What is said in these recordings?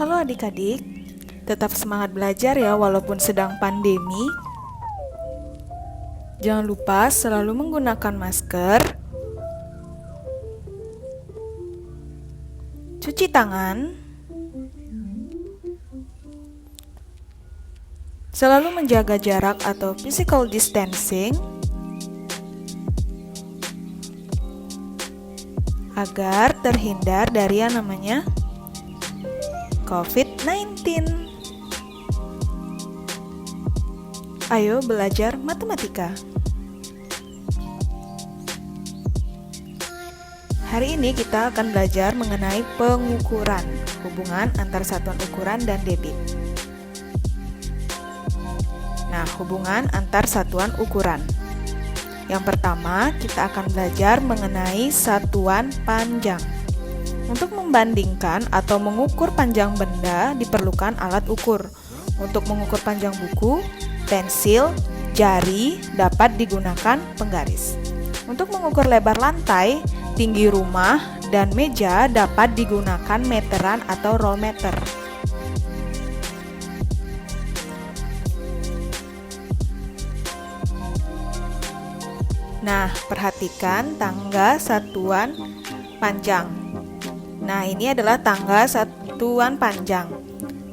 Halo adik-adik, tetap semangat belajar ya walaupun sedang pandemi. Jangan lupa selalu menggunakan masker, cuci tangan, selalu menjaga jarak atau physical distancing, agar terhindar dari yang namanya COVID-19. Ayo belajar matematika. Hari ini kita akan belajar mengenai pengukuran, hubungan antar satuan ukuran dan debit. Nah, hubungan antar satuan ukuran. Yang pertama, kita akan belajar mengenai satuan panjang. Untuk membandingkan atau mengukur panjang benda diperlukan alat ukur. Untuk mengukur panjang buku, pensil, jari dapat digunakan penggaris. Untuk mengukur lebar lantai, tinggi rumah, dan meja dapat digunakan meteran atau roll meter. Nah, perhatikan tangga satuan panjang. Nah, ini adalah tangga satuan panjang.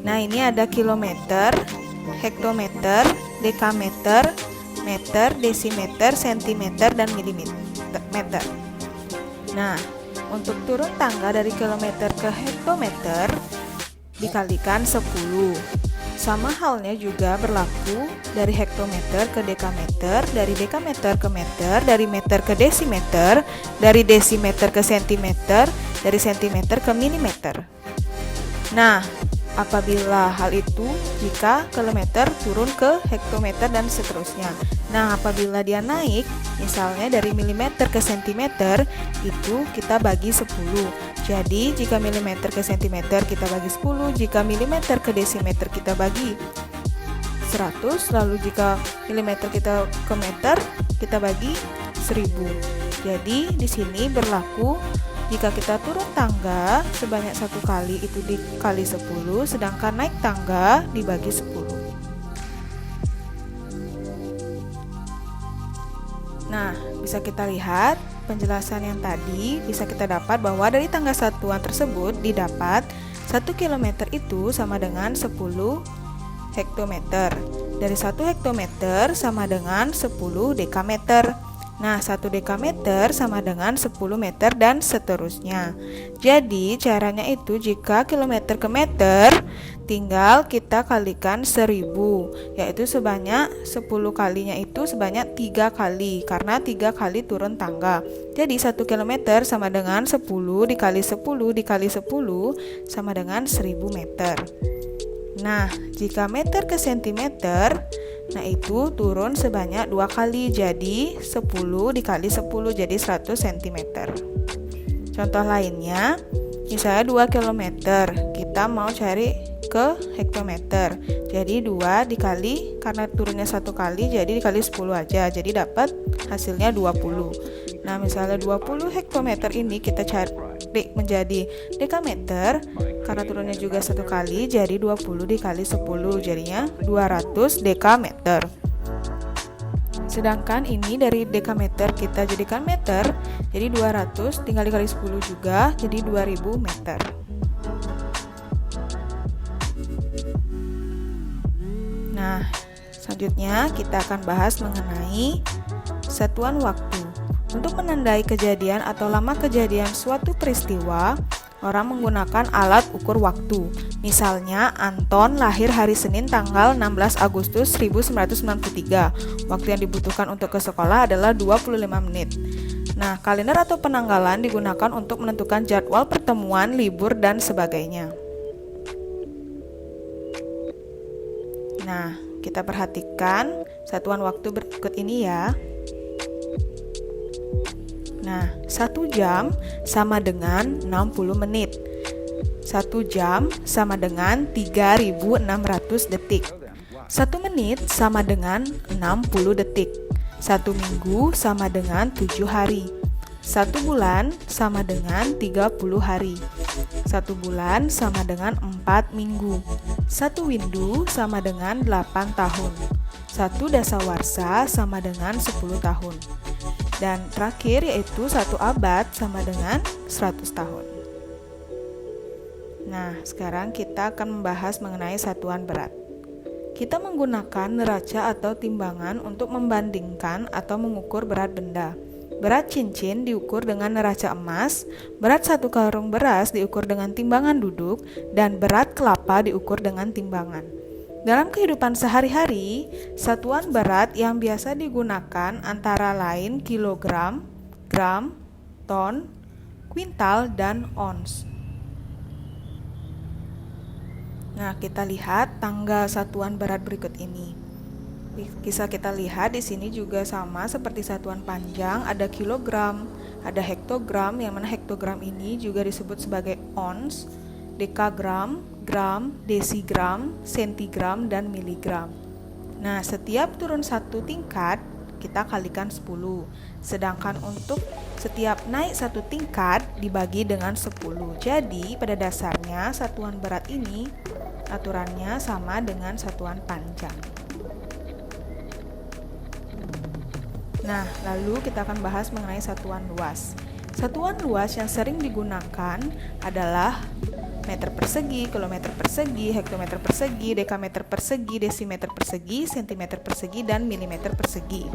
Nah, ini ada kilometer, hektometer, dekameter, meter, desimeter, sentimeter, dan milimeter. Nah, untuk turun tangga dari kilometer ke hektometer dikalikan 10. Sama halnya juga berlaku dari hektometer ke dekameter, dari dekameter ke meter, dari meter ke desimeter, dari desimeter ke sentimeter, dari sentimeter ke milimeter. Nah, apabila hal itu jika kilometer turun ke hektometer dan seterusnya. Nah, apabila dia naik, misalnya dari milimeter ke sentimeter, itu kita bagi 10. Jadi, jika milimeter ke sentimeter kita bagi 10, jika milimeter ke desimeter kita bagi 100, lalu jika milimeter kita ke meter, kita bagi 1000. Jadi, di sini berlaku jika kita turun tangga sebanyak 1 kali itu dikali 10, sedangkan naik tangga dibagi 10. Nah, bisa kita lihat penjelasan yang tadi, bisa kita dapat bahwa dari tangga satuan tersebut didapat 1 km itu sama dengan 10 hektometer. Dari 1 hektometer sama dengan 10 dekameter. Nah, 1 dekameter sama dengan 10 meter dan seterusnya. Jadi, caranya itu jika kilometer ke meter, tinggal kita kalikan 1000, yaitu sebanyak 10 kalinya itu sebanyak 3 kali, karena 3 kali turun tangga. Jadi, 1 kilometer sama dengan 10 dikali 10 dikali 10 sama dengan 1000 meter. Nah, jika meter ke sentimeter, nah itu turun sebanyak 2 kali, jadi 10 dikali 10 jadi 100 cm. Contoh lainnya, misalnya 2 km, kita mau cari ke hektometer. Jadi 2 dikali, karena turunnya 1 kali, jadi dikali 10 aja, jadi dapat hasilnya 20. Nah, misalnya 20 hektometer ini kita cari menjadi dekameter, karena turunnya juga 1 kali, jadi 20 dikali 10, jadinya 200 dekameter. Sedangkan ini dari dekameter kita jadikan meter, jadi 200 tinggal dikali 10 juga, jadi 2000 meter. Nah, selanjutnya kita akan bahas mengenai satuan waktu. Untuk menandai kejadian atau lama kejadian suatu peristiwa, orang menggunakan alat ukur waktu. Misalnya, Anton lahir hari Senin tanggal 16 Agustus 1993. Waktu yang dibutuhkan untuk ke sekolah adalah 25 menit. Nah, kalender atau penanggalan digunakan untuk menentukan jadwal pertemuan, libur, dan sebagainya. Nah, kita perhatikan satuan waktu berikut ini ya. Nah, 1 jam sama dengan 60 menit. 1 jam sama dengan 3600 detik. 1 menit sama dengan 60 detik. 1 minggu sama dengan 7 hari. 1 bulan sama dengan 30 hari. 1 bulan sama dengan 4 minggu. 1 windu sama dengan 8 tahun. 1 dasawarsa sama dengan 10 tahun. Dan terakhir yaitu 1 abad sama dengan 100 tahun. Nah, sekarang kita akan membahas mengenai satuan berat. Kita menggunakan neraca atau timbangan untuk membandingkan atau mengukur berat benda. Berat cincin diukur dengan neraca emas, berat 1 karung beras diukur dengan timbangan duduk, dan berat kelapa diukur dengan timbangan. Dalam kehidupan sehari-hari, satuan berat yang biasa digunakan antara lain kilogram, gram, ton, kuintal, dan ons. Nah, kita lihat tanggal satuan berat berikut ini. Bisa kita lihat di sini juga sama seperti satuan panjang, ada kilogram, ada hektogram, yang mana hektogram ini juga disebut sebagai ons, dekagram, gram, desigram, sentigram, dan miligram. Nah, setiap turun 1 tingkat, kita kalikan 10. Sedangkan untuk setiap naik 1 tingkat dibagi dengan 10. Jadi, pada dasarnya satuan berat ini aturannya sama dengan satuan panjang. Nah, lalu kita akan bahas mengenai satuan luas. Satuan luas yang sering digunakan adalah meter persegi, kilometer persegi, hektometer persegi, dekameter persegi, desimeter persegi, sentimeter persegi, dan milimeter persegi.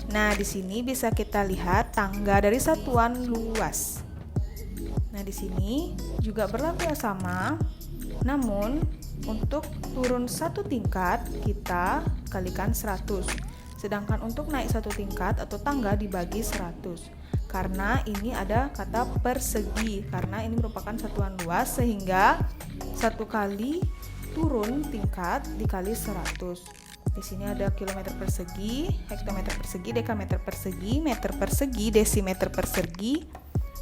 Nah, di sini bisa kita lihat tangga dari satuan luas. Nah, di sini juga berlaku yang sama. Namun, untuk turun 1 tingkat, kita kalikan 100. Sedangkan untuk naik 1 tingkat atau tangga dibagi 100. Karena ini ada kata persegi, karena ini merupakan satuan luas, sehingga 1 kali turun tingkat dikali 100. Di sini ada kilometer persegi, hektometer persegi, dekameter persegi, meter persegi, desimeter persegi,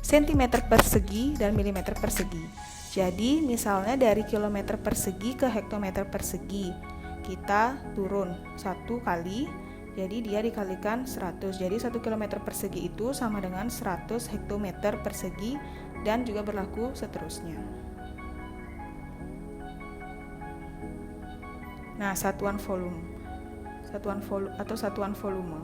sentimeter persegi, dan milimeter persegi. Jadi misalnya dari kilometer persegi ke hektometer persegi, kita turun 1 kali, jadi dia dikalikan 100. Jadi 1 kilometer persegi itu sama dengan 100 hektometer persegi, dan juga berlaku seterusnya. Nah, satuan volume. Satuan volume.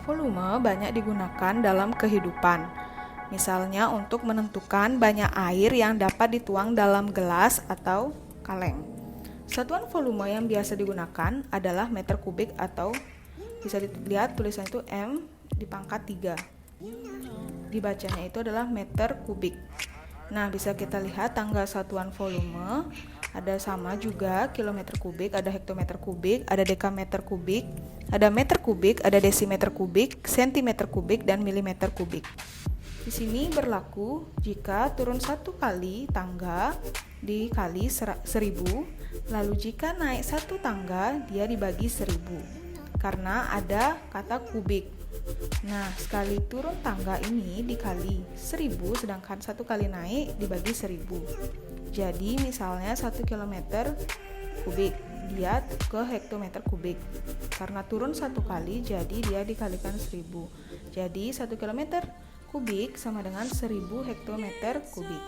Volume banyak digunakan dalam kehidupan. Misalnya untuk menentukan banyak air yang dapat dituang dalam gelas atau kaleng. Satuan volume yang biasa digunakan adalah meter kubik, atau bisa dilihat tulisan itu M di pangkat 3. Dibacanya itu adalah meter kubik. Nah, bisa kita lihat tanggal satuan volume ada sama juga, kilometer kubik, ada hektometer kubik, ada dekameter kubik, ada meter kubik, ada desimeter kubik, sentimeter kubik, dan milimeter kubik. Di sini berlaku jika turun 1 kali tangga dikali 1000, lalu jika naik 1 tangga dia dibagi 1000, karena ada kata kubik. Nah, sekali turun tangga ini dikali 1000, sedangkan 1 kali naik dibagi 1000. Jadi misalnya 1 km kubik, dia ke hektometer kubik. Karena turun 1 kali, jadi dia dikalikan 1000. Jadi 1 km kubik sama dengan 1000 hektometer kubik.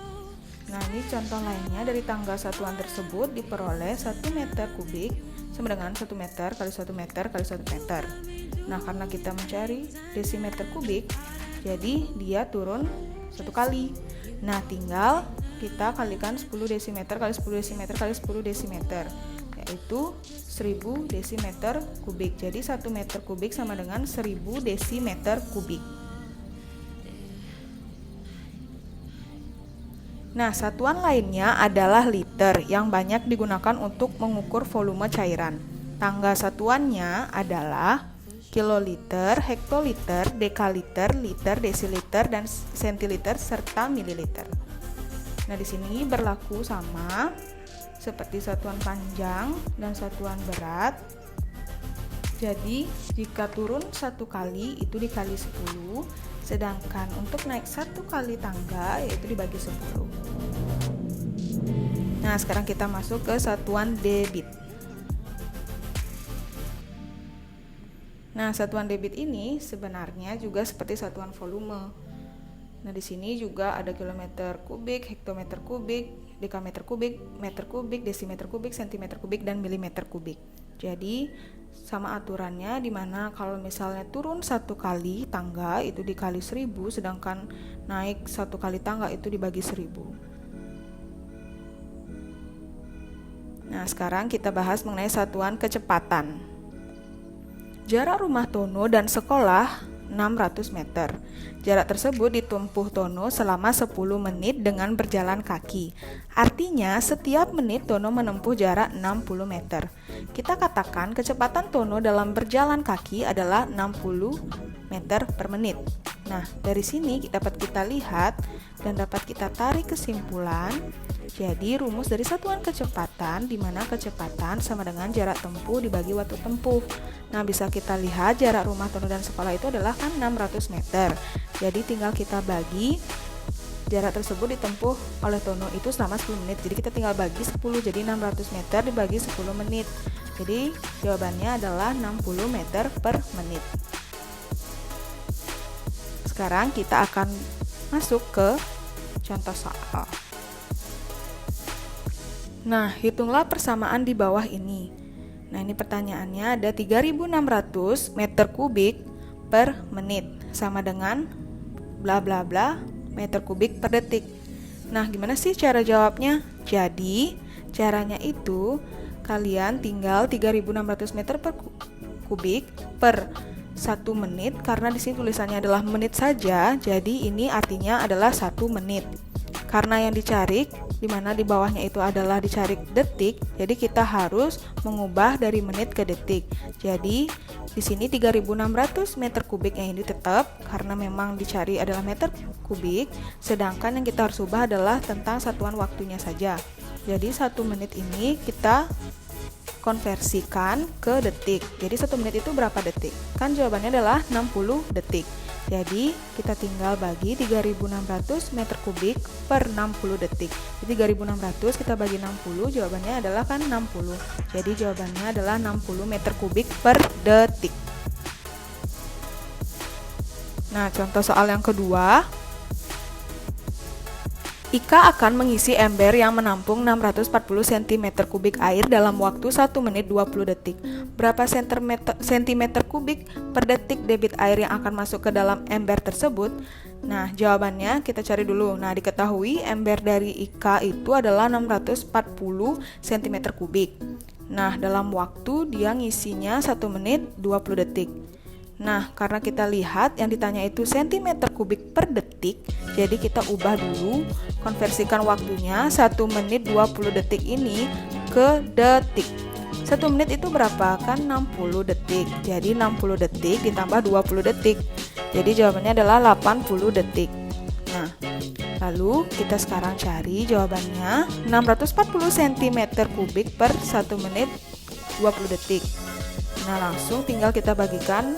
Nah, ini contoh lainnya dari tangga satuan tersebut diperoleh 1 meter kubik sama dengan 1 meter kali 1 meter kali 1 meter. Nah, karena kita mencari desimeter kubik, jadi dia turun 1 kali. Nah, tinggal kita kalikan 10 desimeter kali 10 desimeter kali 10 desimeter, yaitu 1000 desimeter kubik. Jadi 1 meter kubik sama dengan 1000 desimeter kubik. Nah, satuan lainnya adalah liter yang banyak digunakan untuk mengukur volume cairan. Tangga satuannya adalah kiloliter, hektoliter, dekaliter, liter, desiliter, dan sentiliter serta mililiter. Nah, di sini berlaku sama seperti satuan panjang dan satuan berat. Jadi, jika turun 1 kali itu dikali 10, sedangkan untuk naik 1 kali tangga yaitu dibagi 10. Nah, sekarang kita masuk ke satuan debit. Nah, satuan debit ini sebenarnya juga seperti satuan volume. Nah, di sini juga ada kilometer kubik, hektometer kubik, dekameter kubik, meter kubik, desimeter kubik, sentimeter kubik, dan milimeter kubik. Jadi sama aturannya, dimana kalau misalnya turun 1 kali tangga itu dikali 1000, sedangkan naik 1 kali tangga itu dibagi 1000. Nah, sekarang kita bahas mengenai satuan kecepatan. Jarak rumah Tono dan sekolah 600 meter. Jarak tersebut ditempuh Tono selama 10 menit dengan berjalan kaki. Artinya setiap menit Tono menempuh jarak 60 meter. Kita katakan kecepatan Tono dalam berjalan kaki adalah 60 meter per menit. Nah, dari sini dapat kita lihat dan dapat kita tarik kesimpulan. Jadi rumus dari satuan kecepatan, di mana kecepatan sama dengan jarak tempuh dibagi waktu tempuh. Nah, bisa kita lihat jarak rumah Tono dan sekolah itu adalah kan 600 meter. Jadi tinggal kita bagi jarak tersebut ditempuh oleh Tono itu selama 10 menit. Jadi kita tinggal bagi 10, jadi 600 meter dibagi 10 menit. Jadi jawabannya adalah 60 meter per menit. Sekarang kita akan masuk ke contoh soal. Nah, hitunglah persamaan di bawah ini. Nah, ini pertanyaannya ada 3600 meter kubik per menit sama dengan bla bla bla meter kubik per detik. Nah, gimana sih cara jawabnya? Jadi, caranya itu kalian tinggal 3600 meter per kubik per 1 menit, karena di sini tulisannya adalah menit saja, jadi ini artinya adalah 1 menit. Karena yang dicari, di mana di bawahnya itu adalah dicari detik, jadi kita harus mengubah dari menit ke detik. Jadi di sini 3600 meter kubik yang ini tetap karena memang dicari adalah meter kubik, sedangkan yang kita harus ubah adalah tentang satuan waktunya saja. Jadi 1 menit ini kita konversikan ke detik. Jadi 1 menit itu berapa detik? Kan jawabannya adalah 60 detik. Jadi kita tinggal bagi 3600 meter kubik per 60 detik. Jadi 3600 kita bagi 60, jawabannya adalah kan 60. Jadi jawabannya adalah 60 meter kubik per detik. Nah, contoh soal yang kedua. Ika akan mengisi ember yang menampung 640 cm kubik air dalam waktu 1 menit 20 detik. Berapa sentimeter kubik per detik debit air yang akan masuk ke dalam ember tersebut? Nah, jawabannya kita cari dulu. Nah, diketahui ember dari Ika itu adalah 640 cm kubik. Nah, dalam waktu dia ngisinya 1 menit 20 detik. Nah, karena kita lihat yang ditanya itu sentimeter kubik per detik, jadi kita ubah dulu, konversikan waktunya 1 menit 20 detik ini ke detik. 1 menit itu berapa? Kan 60 detik. Jadi 60 detik ditambah 20 detik. Jadi jawabannya adalah 80 detik. Nah, lalu kita sekarang cari jawabannya 640 cm kubik per 1 menit 20 detik. Nah, langsung tinggal kita bagikan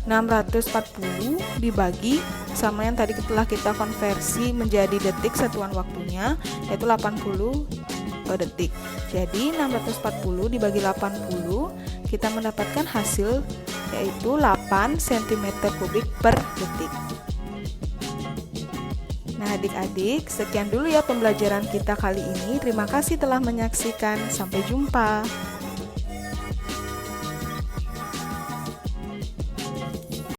640 dibagi sama yang tadi telah kita konversi menjadi detik satuan waktunya, yaitu 80 detik. Jadi 640 dibagi 80, kita mendapatkan hasil yaitu 8 cm kubik per detik. Nah, adik-adik, sekian dulu ya pembelajaran kita kali ini. Terima kasih telah menyaksikan. Sampai jumpa.